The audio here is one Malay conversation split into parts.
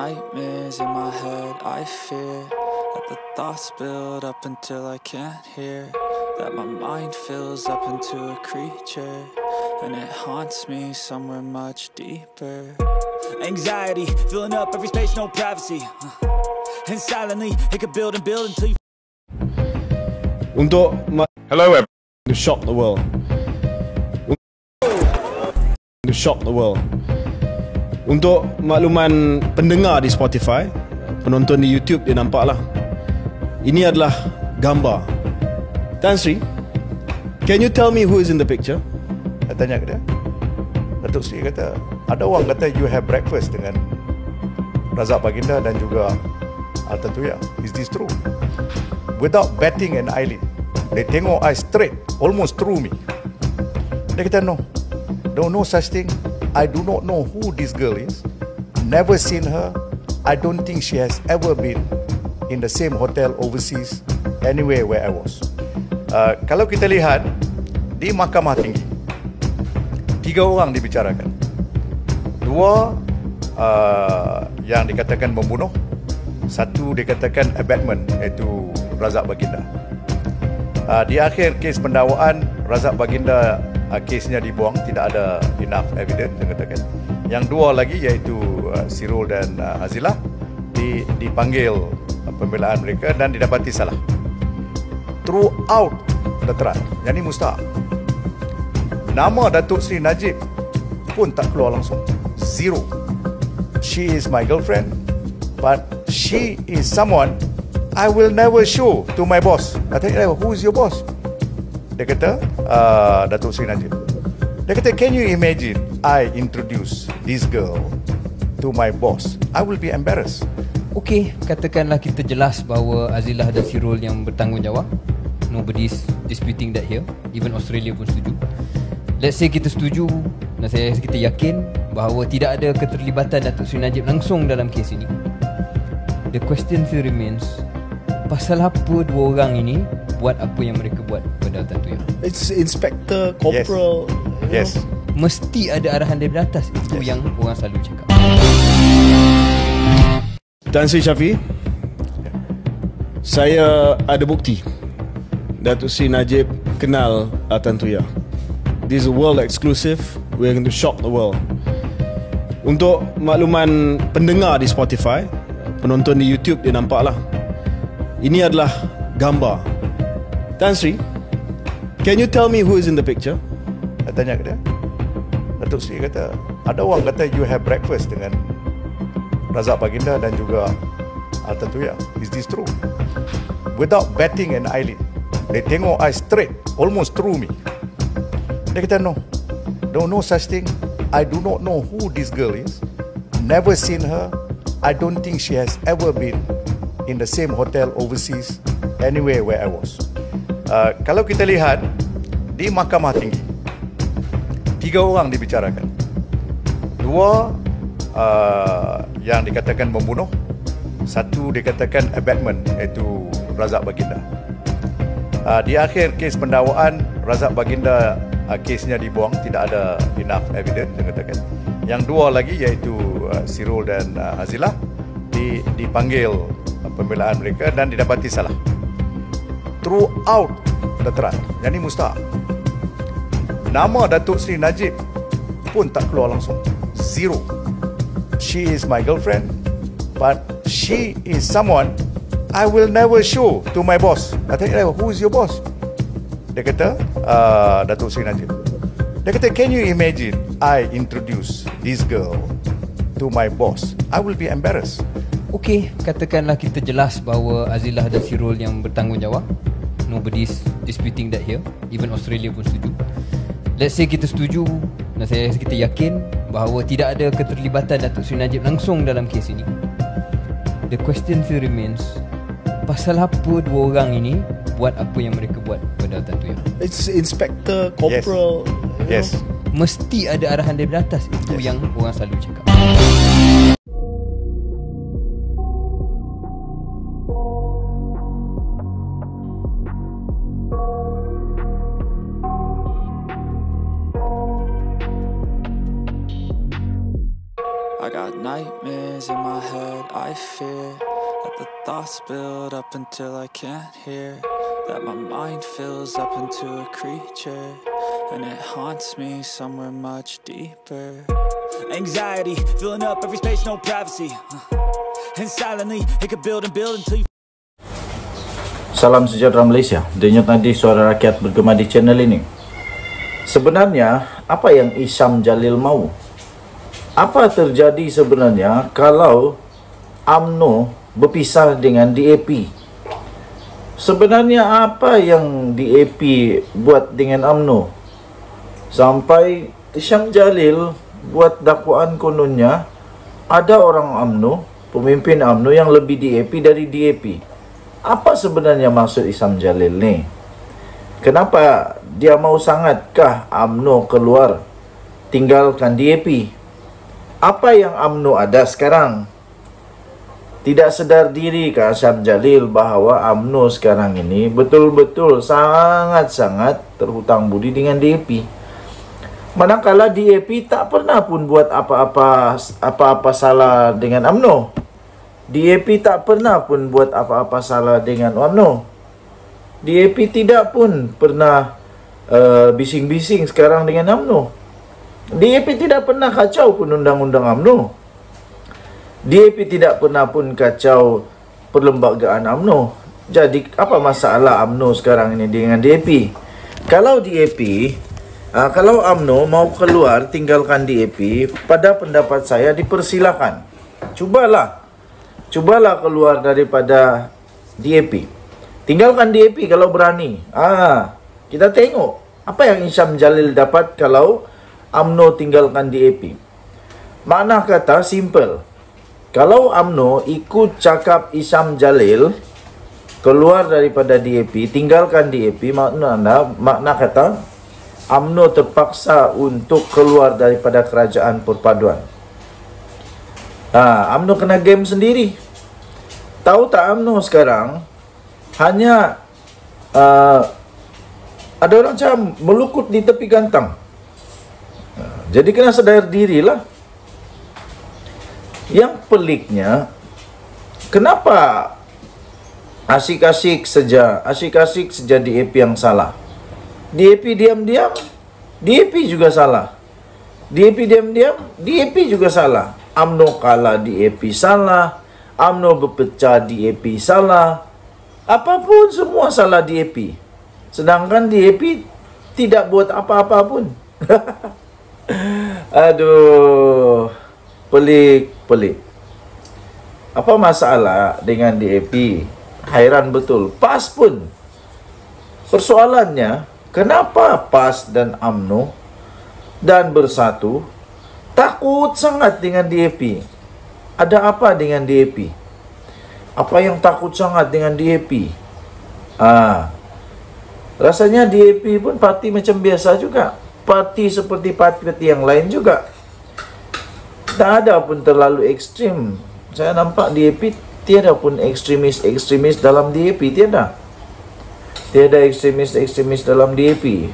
nightmares in my head, I fear that the thoughts build up until I can't hear, that my mind fills up into a creature, and it haunts me somewhere much deeper. Anxiety, filling up every space, no privacy, and silently, it could build and build until you... Hello everyone. To shock the world. To shock the world. Untuk makluman pendengar di Spotify, penonton di YouTube dia nampak lah. Ini adalah gambar. Tan Sri, can you tell me who is in the picture? Saya tanya ke dia. Datuk Seri kata, ada orang kata you have breakfast dengan Razak Baginda dan juga Altan Tuya. Is this true? Without batting an eyelid, they tengok I straight, almost through me. Dia kata, no such thing. I do not know who this girl is. Never seen her. I don't think she has ever been in the same hotel overseas, anywhere where I was. Kalau kita lihat di Mahkamah Tinggi, 3 orang dibicarakan. 2 yang dikatakan membunuh, 1 dikatakan abetment, iaitu Razak Baginda. Di akhir kes pendakwaan, Razak Baginda kesnya dibuang, tidak ada enough evidence, dia katakan. Yang 2 lagi iaitu Sirul dan Azilah dipanggil pembelaan mereka dan didapati salah. Throughout the trial, yang ini mustahak, nama Datuk Seri Najib pun tak keluar langsung. Zero. She is my girlfriend, but she is someone I will never show to my boss. I tanya, who is your boss? Dia kata, Datuk Seri Najib. Dia kata, can you imagine I introduce this girl to my boss? I will be embarrassed. Okey, katakanlah kita jelas bahawa Azilah dan Sirul yang bertanggungjawab. Nobody's disputing that here. Even Australia pun setuju. Let's say kita setuju dan kita yakin bahawa tidak ada keterlibatan Datuk Seri Najib langsung dalam kes ini. The question still remains, pasal apa 2 orang ini buat apa yang mereka buat pada Altan Tuya? It's Inspector Corporal. Yes. Mesti ada arahan dari atas. Itu yang orang selalu cakap. Tan Sri Shafie, saya ada bukti Datuk Seri Najib kenal Altan Tuya. This is a world exclusive. We're going to shock the world. Untuk makluman pendengar di Spotify, penonton di YouTube dia nampak lah. Ini adalah gambar. Tan Sri, can you tell me who is in the picture? Saya tanya ke dia. Datuk Seri kata, ada orang kata you have breakfast dengan Razak Baginda dan juga Altan Tuya. Is this true? Without batting an eyelid, they tengok I straight, almost through me. Dia kata, no such thing. I do not know who this girl is. Never seen her. I don't think she has ever been in the same hotel overseas, anywhere where I was. Kalau kita lihat di Mahkamah Tinggi, 3 orang dibicarakan. 2 yang dikatakan membunuh, 1 dikatakan abetment, iaitu Razak Baginda. Di akhir kes pendakwaan, Razak Baginda kesnya dibuang, tidak ada enough evidence, dia katakan. Yang 2 lagi iaitu Sirul dan Azilah dipanggil pembelaan mereka dan didapati salah. Throughout the trial, yang ini mustahak, nama Datuk Seri Najib pun tak keluar langsung. Zero. She is my girlfriend, but she is someone I will never show to my boss. I tanya, who is your boss? Dia kata, Datuk Seri Najib. Dia kata, can you imagine I introduce this girl to my boss? I will be embarrassed. Okey, katakanlah kita jelas bahawa Azilah dan Sirul yang bertanggungjawab. Nobody's disputing that here. Even Australia pun setuju. Let's say kita setuju dan kita yakin bahawa tidak ada keterlibatan Datuk Seri Najib langsung dalam kes ini. The question still remains, pasal apa 2 orang ini buat apa yang mereka buat pada Altan Tuya? It's Inspector Corporal. Yes. Mesti ada arahan dari atas. Itu yang orang selalu cakap. I got nightmares in my head, I fear that the thoughts build up until I can't hear, that my mind fills up into a creature, and it haunts me somewhere much deeper. Anxiety, filling up every space, no privacy. And silently, it could build and build until you... Salam sejahtera Malaysia. Denyut nadi suara rakyat bergema di channel ini. Sebenarnya, apa yang Isyam Jalil mau? Apa terjadi sebenarnya kalau UMNO berpisah dengan DAP? Sebenarnya apa yang DAP buat dengan UMNO? Sampai Isyam Jalil buat dakwaan kononnya ada orang UMNO, pemimpin UMNO yang lebih DAP dari DAP. Apa sebenarnya maksud Isyam Jalil ni? Kenapa dia mau sangatkah UMNO keluar tinggalkan DAP? Apa yang UMNO ada sekarang? Tidak sedar diri kah Isyam Jalil bahawa UMNO sekarang ini betul-betul sangat-sangat terhutang budi dengan DAP? Manakala DAP tak pernah pun buat apa-apa salah dengan UMNO. DAP tak pernah pun buat apa-apa salah dengan UMNO. DAP tidak pun pernah bising-bising sekarang dengan UMNO. DAP tidak pernah kacau pun undang-undang UMNO. DAP tidak pernah pun kacau perlembagaan UMNO. Jadi apa masalah UMNO sekarang ini dengan DAP? Kalau DAP, kalau UMNO mau keluar tinggalkan DAP, pada pendapat saya dipersilakan. Cubalah keluar daripada DAP. Tinggalkan DAP kalau berani. Kita tengok apa yang Isyam Jalil dapat kalau UMNO tinggalkan DAP. Makna kata simple. Kalau UMNO ikut cakap Isyam Jalil keluar daripada DAP, tinggalkan DAP, makna kata UMNO terpaksa untuk keluar daripada kerajaan perpaduan. UMNO kena game sendiri. Tahu tak UMNO sekarang hanya ada orang macam melukut di tepi gantang. Jadi kena sedar dirilah. Yang peliknya, kenapa asyik-asyik saja DAP yang salah? DAP diam-diam, DAP juga salah. DAP diam-diam, DAP juga salah. UMNO kalah, DAP salah. UMNO berpecah, DAP salah. Apapun semua salah DAP. Sedangkan DAP tidak buat apa-apa pun. Aduh, pelik. Apa masalah dengan DAP? Hairan betul. PAS pun. Persoalannya, kenapa PAS dan UMNO dan Bersatu takut sangat dengan DAP? Ada apa dengan DAP? Apa yang takut sangat dengan DAP? Rasanya DAP pun parti macam biasa juga. Parti seperti parti yang lain juga. Tak ada pun terlalu ekstrim. Saya nampak DAP tiada pun ekstremis dalam DAP. Tiada ekstremis dalam DAP.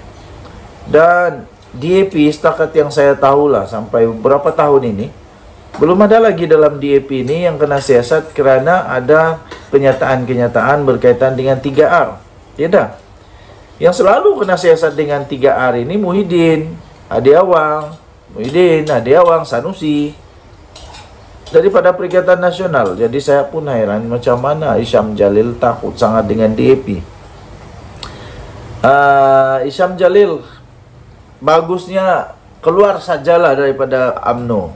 Dan DAP setakat yang saya tahulah sampai beberapa tahun ini, belum ada lagi dalam DAP ini yang kena siasat kerana ada kenyataan-kenyataan berkaitan dengan 3R. Tiada. Yang selalu kena siasat dengan 3R ini Muhyiddin, Ade Awang, Sanusi daripada Perikatan Nasional. Jadi saya pun hairan macam mana Isyam Jalil takut sangat dengan DAP. Isyam Jalil bagusnya keluar sajalah daripada UMNO.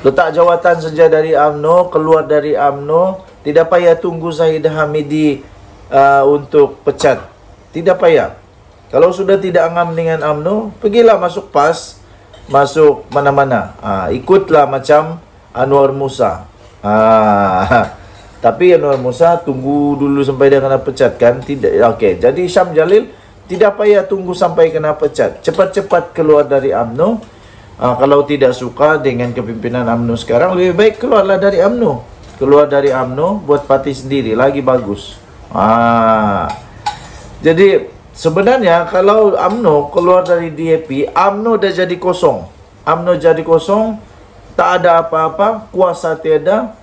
Letak jawatan saja dari UMNO, keluar dari UMNO. Tidak payah tunggu Zahidah Hamidi untuk pecat. Tidak payah. Kalau sudah tidak ngam dengan UMNO, pergilah masuk PAS, masuk mana-mana. Ikutlah macam Anwar Musa. Tapi Anwar Musa tunggu dulu sampai dia kena pecat kan? Tidak. Okey. Jadi Isyam Jalil tidak payah tunggu sampai kena pecat. Cepat-cepat keluar dari UMNO. Kalau tidak suka dengan kepimpinan UMNO sekarang, lebih baik keluarlah dari UMNO. Keluar dari UMNO, buat parti sendiri, lagi bagus. Jadi sebenarnya kalau UMNO keluar dari DAP, UMNO dah jadi kosong. UMNO jadi kosong, tak ada apa-apa, kuasa tiada,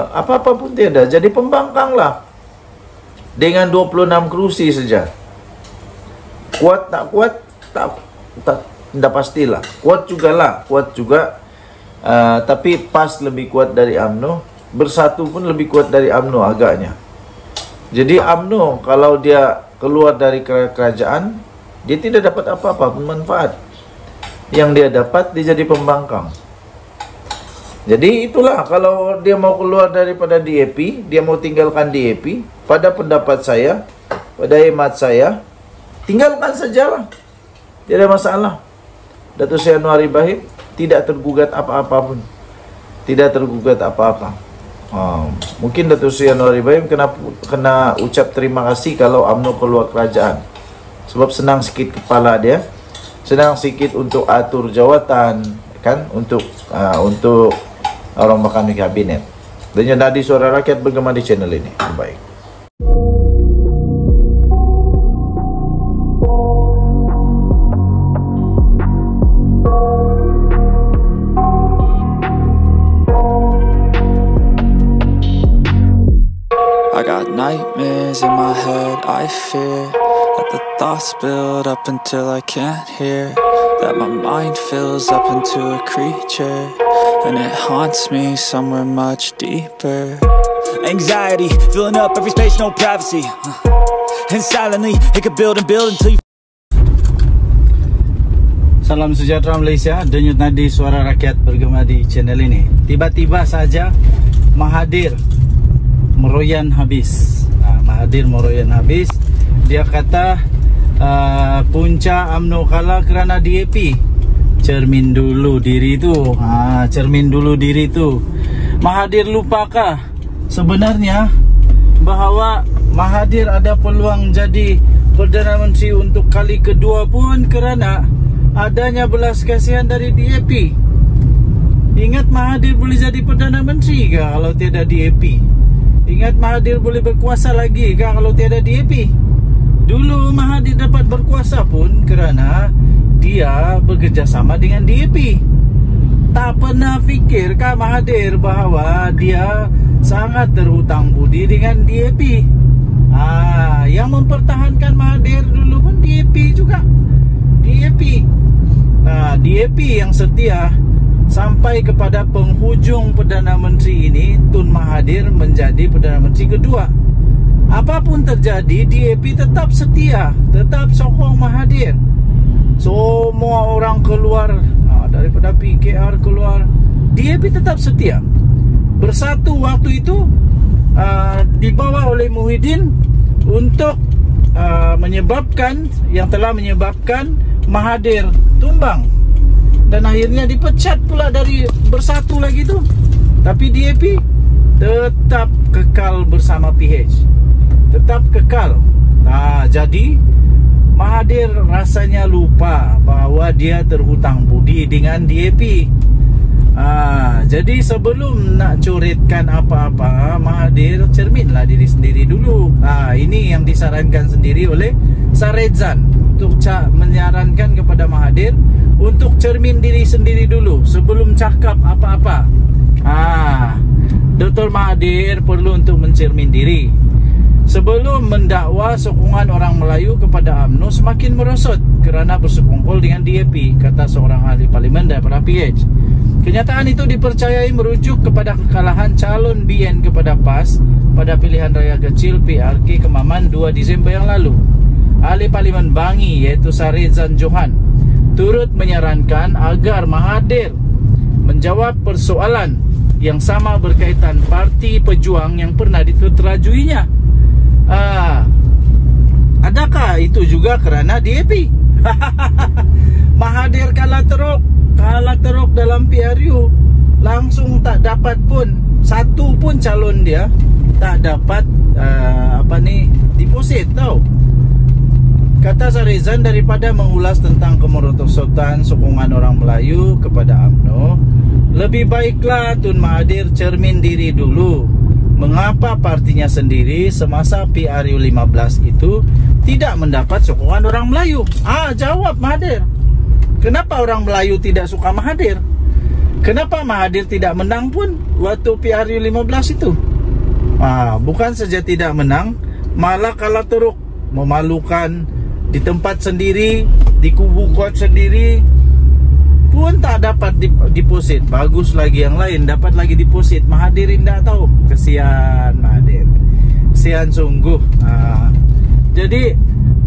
apa-apa pun tiada. Jadi pembangkanglah dengan 26 kerusi saja. Kuat tak kuat, tak pastilah. Kuat jugalah, kuat juga. Tapi PAS lebih kuat dari UMNO, Bersatu pun lebih kuat dari UMNO agaknya. Jadi UMNO kalau dia keluar dari kerajaan, dia tidak dapat apa-apa pun manfaat. Yang dia dapat, dia jadi pembangkang. Jadi itulah, kalau dia mau keluar daripada DAP, dia mau tinggalkan DAP, pada pendapat saya, pada hemat saya, tinggalkan sajalah, tidak ada masalah. Datuk Seri Anwar Ibrahim tidak tergugat apa-apa pun, tidak tergugat apa-apa. Mungkin Datuk Seri Anwar Ibrahim kena ucap terima kasih kalau UMNO keluar kerajaan, sebab senang sikit kepala dia, senang sikit untuk atur jawatan, kan, untuk orang makan di kabinet. Dan Nadi Suara Rakyat bergema di channel ini. Baik. I got nightmares in my head, I fear that the thoughts build up until I can't hear, that my mind fills up into a creature, and it haunts me somewhere much deeper. Anxiety, filling up every space, no privacy. And silently, it could build and build until you... Salam sejahtera Malaysia, Denyut Nadi Suara Rakyat bergema di channel ini. Tiba-tiba saja Mahathir meroyan habis. Mahathir meroyan habis. Dia kata punca UMNO kalah kerana DAP. Cermin dulu diri tu. Cermin dulu diri tu. Mahathir lupakah sebenarnya bahawa Mahathir ada peluang jadi Perdana Menteri untuk kali kedua pun kerana adanya belas kasihan dari DAP. Ingat Mahathir boleh jadi Perdana Menteri ke kalau tiada DAP? Ingat Mahathir boleh berkuasa lagi ke kalau tiada DAP? Dulu Mahathir dapat berkuasa pun kerana dia bekerjasama dengan DAP. Tak pernah fikirkah Mahathir bahawa dia sangat terhutang budi dengan DAP? Yang mempertahankan Mahathir dulu pun DAP juga. DAP yang setia sampai kepada penghujung Perdana Menteri ini, Tun Mahathir menjadi Perdana Menteri kedua. Apapun terjadi, DAP tetap setia, tetap sokong Mahathir. Semua orang keluar daripada PKR keluar, DAP tetap setia. Bersatu waktu itu dibawa oleh Muhyiddin untuk menyebabkan, yang telah menyebabkan Mahathir tumbang. Dan akhirnya dipecat pula dari Bersatu lagi tu. Tapi DAP tetap kekal bersama PH. Tetap kekal. Jadi Mahathir rasanya lupa bahawa dia terhutang budi dengan DAP. Jadi sebelum nak coretkan apa-apa, Mahathir cerminlah diri sendiri dulu. Ini yang disarankan sendiri oleh Saredzan, untuk menyarankan kepada Mahathir untuk cermin diri sendiri dulu sebelum cakap apa-apa. Dr. Mahathir perlu untuk mencermin diri sebelum mendakwa sokongan orang Melayu kepada UMNO semakin merosot kerana bersekongkol dengan DAP, kata seorang ahli parlimen daripada PH. Kenyataan itu dipercayai merujuk kepada kekalahan calon BN kepada PAS pada pilihan raya kecil PRK Kemaman 2 Disember yang lalu. Ahli parlimen Bangi iaitu Saredzan Johan turut menyarankan agar Mahathir menjawab persoalan yang sama berkaitan Parti Pejuang yang pernah diterajuinya. Adakah itu juga kerana DAP? Mahathir kalah teruk dalam PRU, langsung tak dapat pun satu pun calon dia tak dapat deposit tau. Kata Saredzan, daripada mengulas tentang kemerosotan sokongan orang Melayu kepada UMNO, lebih baiklah Tun Mahathir cermin diri dulu. Mengapa partinya sendiri semasa PRU 15 itu tidak mendapat sokongan orang Melayu? Jawab Mahathir. Kenapa orang Melayu tidak suka Mahathir? Kenapa Mahathir tidak menang pun waktu PRU 15 itu? Bukan saja tidak menang, malah kalah teruk, memalukan, di tempat sendiri, di kubu kuat sendiri pun tak dapat deposit. Bagus lagi yang lain dapat lagi deposit. Mahathir tidak tahu. Kesian Mahathir, kesian sungguh. Jadi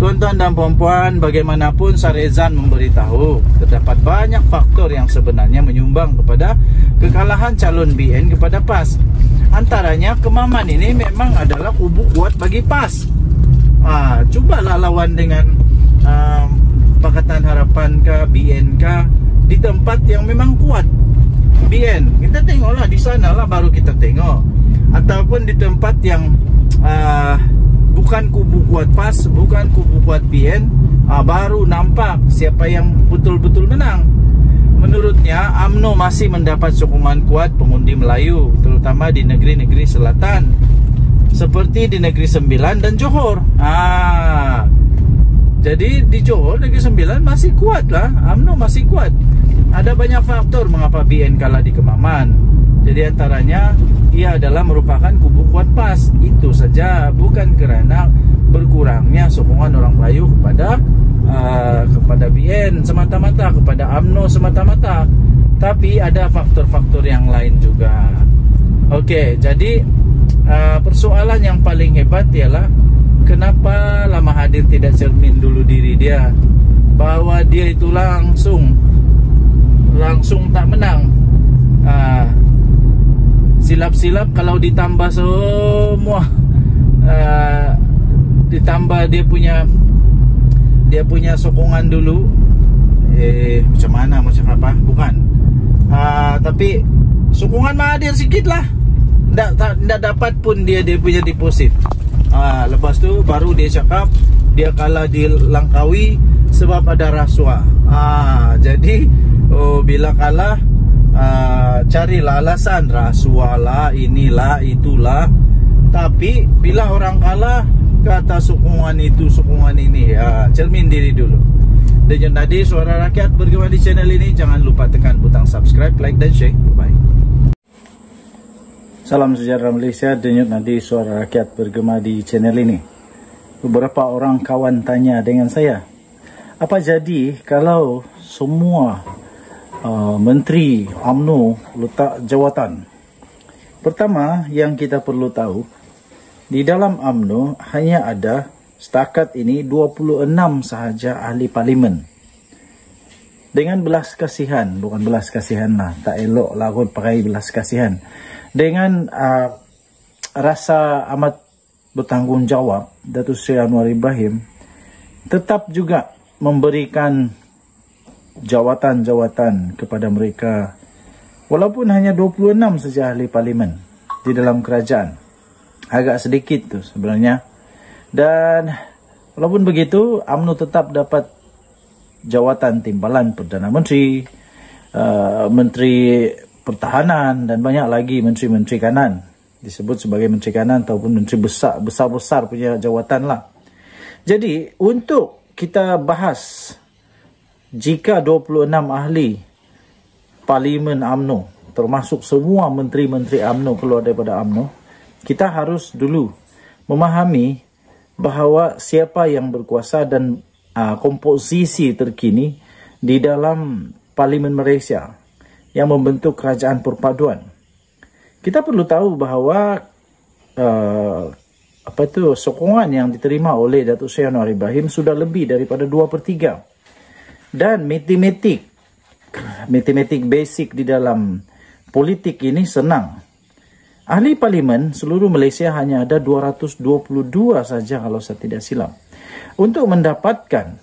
tuan-tuan dan puan-puan, bagaimanapun Sarezan memberitahu terdapat banyak faktor yang sebenarnya menyumbang kepada kekalahan calon BN kepada PAS. Antaranya Kemaman ini memang adalah kubu kuat bagi PAS. Cubalah lawan dengan Pakatan Harapan ke BN ke di tempat yang memang kuat BN. Kita tengoklah di sana lah baru kita tengok. Ataupun di tempat yang bukan kubu kuat PAS, bukan kubu kuat BN, baru nampak siapa yang betul-betul menang. Menurutnya UMNO masih mendapat sokongan kuat pengundi Melayu, terutama di negeri-negeri selatan seperti di Negeri Sembilan dan Johor. Jadi di Johor, Negeri Sembilan masih kuat lah, UMNO masih kuat. Ada banyak faktor mengapa BN kalah di Kemaman. Jadi antaranya ia adalah merupakan kubu kuat PAS. Itu saja, bukan kerana berkurangnya sokongan orang Melayu kepada BN semata-mata, kepada UMNO semata-mata, tapi ada faktor-faktor yang lain juga. Okey, jadi persoalan yang paling hebat ialah kenapa Mahathir tidak cermin dulu diri dia bahwa dia itu langsung tak menang. Silap-silap kalau ditambah semua, ditambah dia punya sokongan dulu, macam mana, macam apa, bukan, tapi sokongan Mahathir sikit lah, tak dapat pun dia punya deposit. Lepas tu baru dia cakap dia kalah di Langkawi sebab ada rasuah. Jadi bila kalah, carilah alasan, rasuah lah, inilah, itulah. Tapi bila orang kalah kata sokongan itu, sokongan ini, cermin diri dulu. Denyut Nadi Suara Rakyat bergema di channel ini. Jangan lupa tekan butang subscribe, like dan share. Bye. Salam sejahtera Malaysia. Denyut Nadi Suara Rakyat bergema di channel ini. Beberapa orang kawan tanya dengan saya, apa jadi kalau semua menteri UMNO letak jawatan? Pertama yang kita perlu tahu, di dalam UMNO hanya ada setakat ini 26 sahaja ahli parlimen. Dengan belas kasihan, bukan belas kasihan lah, tak elok lah kot pakai belas kasihan. Dengan rasa amat bertanggungjawab, Datuk Seri Anwar Ibrahim tetap juga memberikan jawatan-jawatan kepada mereka, walaupun hanya 26 saja ahli parlimen di dalam kerajaan. Agak sedikit tu sebenarnya. Dan walaupun begitu, UMNO tetap dapat jawatan timbalan Perdana Menteri, Menteri Pertahanan dan banyak lagi menteri-menteri kanan. Disebut sebagai menteri kanan ataupun menteri besar-besar punya jawatan lah. Jadi untuk kita bahas, jika 26 ahli parlimen UMNO, termasuk semua menteri-menteri UMNO keluar daripada UMNO, kita harus dulu memahami bahawa siapa yang berkuasa dan komposisi terkini di dalam Parlimen Malaysia yang membentuk kerajaan perpaduan. Kita perlu tahu bahawa sokongan yang diterima oleh Datuk Seri Anwar Ibrahim sudah lebih daripada 2/3. Dan matematik basic di dalam politik ini senang. Ahli parlimen seluruh Malaysia hanya ada 222 saja kalau saya tidak silap. Untuk mendapatkan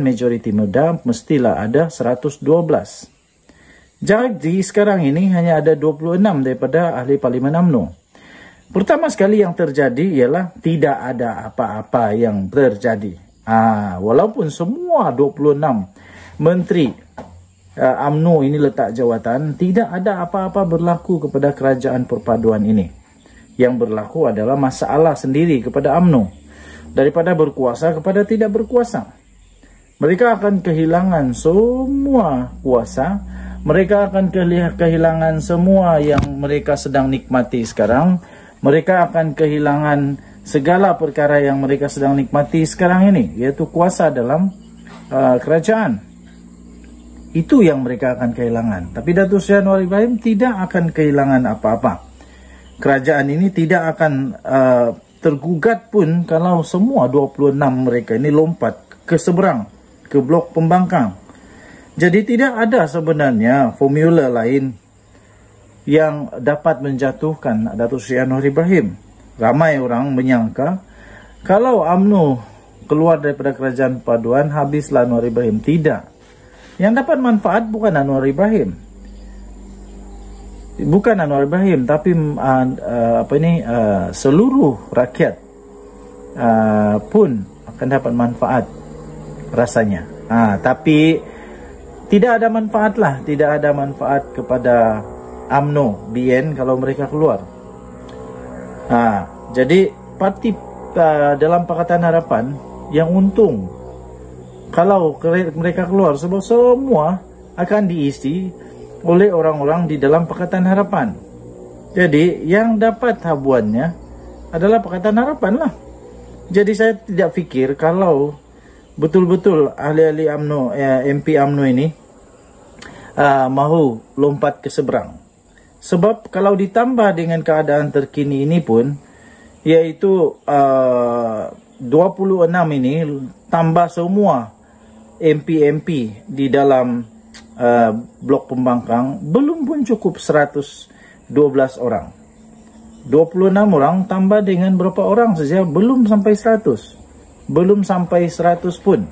majoriti muda mestilah ada 112. Jadi sekarang ini hanya ada 26 daripada ahli parlimen UMNO. Pertama sekali yang terjadi ialah tidak ada apa-apa yang terjadi. Walaupun semua 26 menteri UMNO ini letak jawatan, tidak ada apa-apa berlaku kepada kerajaan perpaduan ini. Yang berlaku adalah masalah sendiri kepada UMNO, daripada berkuasa kepada tidak berkuasa. Mereka akan kehilangan semua kuasa mereka akan kehilangan semua yang mereka sedang nikmati sekarang. Mereka akan kehilangan segala perkara yang mereka sedang nikmati sekarang ini, yaitu kuasa dalam kerajaan. Itu yang mereka akan kehilangan. Tapi Datuk Seri Anwar Ibrahim tidak akan kehilangan apa-apa. Kerajaan ini tidak akan tergugat pun kalau semua 26 mereka ini lompat ke seberang, ke blok pembangkang. Jadi tidak ada sebenarnya formula lain yang dapat menjatuhkan Datuk Seri Anwar Ibrahim. Ramai orang menyangka kalau UMNO keluar daripada kerajaan perpaduan, habislah Anwar Ibrahim. Tidak. Yang dapat manfaat bukan Anwar Ibrahim. Bukan Anwar Ibrahim, tapi seluruh rakyat pun akan dapat manfaat rasanya. Tapi tidak ada manfaat lah, tidak ada manfaat kepada UMNO, BN kalau mereka keluar. Jadi parti dalam Pakatan Harapan yang untung kalau mereka keluar, sebab semua akan diisi oleh orang-orang di dalam Pakatan Harapan. Jadi yang dapat habuannya adalah Pakatan Harapan lah. Jadi saya tidak fikir kalau betul-betul ahli-ahli UMNO, MP UMNO ini mahu lompat ke seberang. Sebab kalau ditambah dengan keadaan terkini ini pun, yaitu 26 ini tambah semua MP-MP di dalam blok pembangkang, belum pun cukup 112 orang. 26 orang tambah dengan berapa orang saja, belum sampai 100. Belum sampai 100 pun.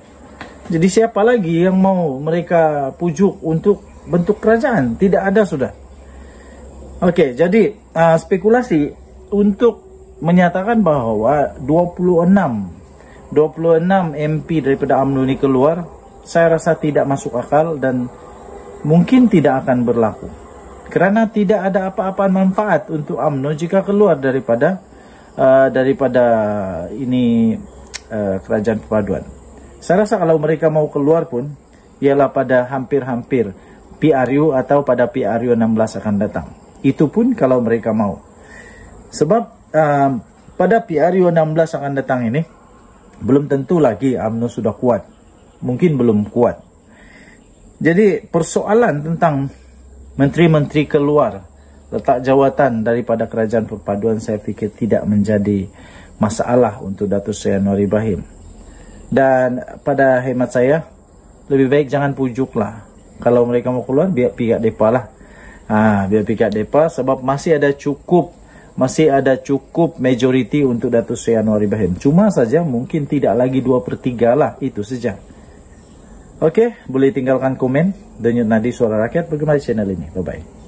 Jadi siapa lagi yang mau mereka pujuk untuk bentuk kerajaan? Tidak ada sudah. Okey, jadi spekulasi untuk menyatakan bahawa 26 MP daripada UMNO ini keluar, saya rasa tidak masuk akal dan mungkin tidak akan berlaku. Kerana tidak ada apa-apa manfaat untuk UMNO jika keluar daripada ini kerajaan perpaduan. Saya rasa kalau mereka mau keluar pun ialah pada hampir-hampir PRU atau pada PRU 16 akan datang. Itu pun kalau mereka mau. Sebab pada PRU 16 akan datang ini belum tentu lagi UMNO sudah kuat. Mungkin belum kuat. Jadi persoalan tentang menteri-menteri keluar, letak jawatan daripada kerajaan perpaduan, saya fikir tidak menjadi masalah untuk Datuk Seri Anwar Ibrahim. Dan pada hemat saya, lebih baik jangan pujuklah. Kalau mereka mau keluar, biar pihak depa lah. Biar pihak depa, sebab masih ada cukup majoriti untuk Datuk Seri Anwar Ibrahim. Cuma saja mungkin tidak lagi 2/3 lah, itu saja. Okey, boleh tinggalkan komen. Denyut Nadi Suara Rakyat, bagaimana channel ini. Bye-bye.